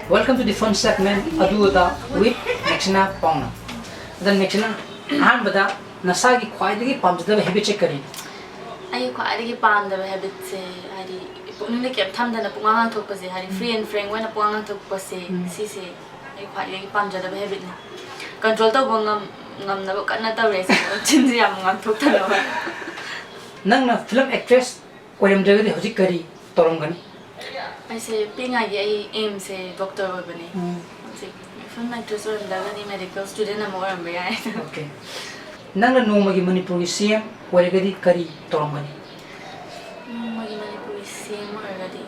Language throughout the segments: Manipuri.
Welcome to the fun segment Aduda with MAXINA PAONAM. Then MAXINA, han bada nasagi khwaidagi pamjadaba habit check kari. Ai khwaidagi pamjadaba habit se hari punne kem thamdana pungang thokpa se hari free and frank wana pungang thokpa se si se ai khwaidagi pamjadaba habit na. Control to ngam na kana ta race chinji yam ngam thokta ba. Nang na film actress koyam jagadi hojik kari torongani. I say being I aim say doctor or bani. From my dress or medical student I'm more okay. Nanga no magi Manipuri CM Waragadi Kari Torongani. Manipuri CM already.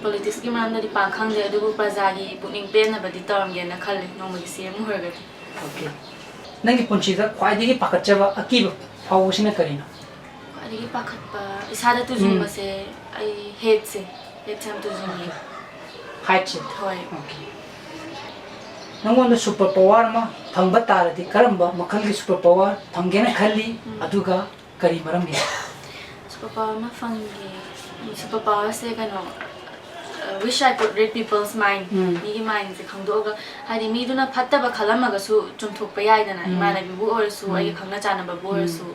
Politics game under the Pankang the Adubu Pazagi putting pen about the term again a color no magi CM already. Okay. Nangi Punchida, why did he Pakachava a key how was in a Karina? Why did he pack up? It's harder to zoom say I hate say. It's time to zoom. Height it. Okay. Nang wanda superpower ma thangba taradi karamba makhal gi superpower thanggena khalli aduga kari maram he. Superpower ma fangi. Superpower se kano wish I could read people's mind. Mi mind se khangdoga hari mi duna phatta ba khalamaga su chumthok pa yai dana imana bi bu or su ai khangna chana ba bu or su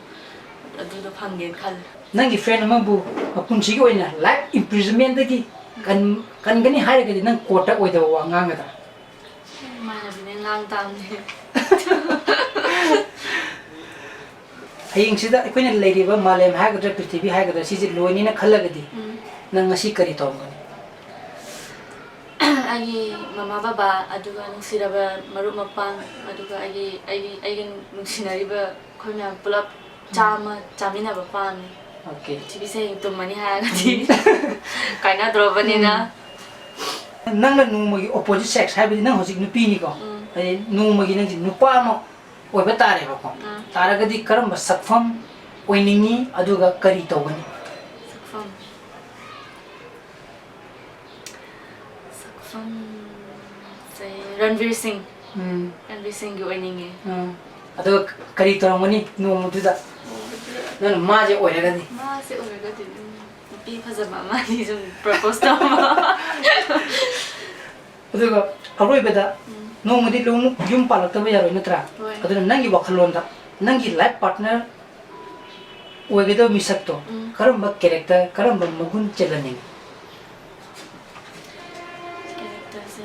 adu do phangen khal. Nangi friend amabu punchi gi oina life imprisonment dagi kan gani hairagadi nang kota oida wa ngangada. Mana bine ngang tam ne. Haying sida ikoina leiriba malem hagadra prithvi hagadra siji loini na khalagadi nang ngasi kari tawngani. Ai mama baba aduga nung siraba marup mapang aduga ai nungsinariba khoina pulap chamina ba pang. Okay. TV saying to money hagati. Kaina drobani na. Nang na numagi opposite sex habidi nang hojik nupi ni ko. Ai numagi nang nupa mo oiba tare ba ko. Taragadi karamba sakfam oiningi aduga kari tawani. Sakfam say Ranveer Singh. Ranveer Singh gi oiningi. Aduga kari tawani numududa. No, maje oiragadi. Maje oiragadi. Pi phazama mani zum propose to ma. Aduga aroi beda no mudi lu yum palak ta bayaro natra. Aduna nangi wakhalonda nangi life partner oigedo misakto. Karamba character karamba magun chelani. Character se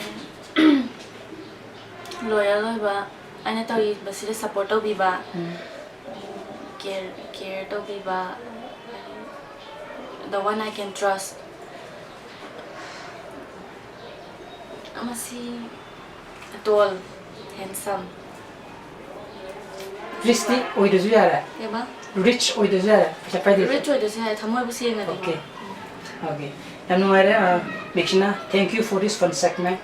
loyal ba ana tawi basile support to biba. Care to be the one I can trust. Amasi tall, handsome. Risty oido zuyara. Eba? Rich oido zuyara. Rich oido zuyara. Thamoy busi nga. Okay. Okay. MAXINA, thank you for this fun segment.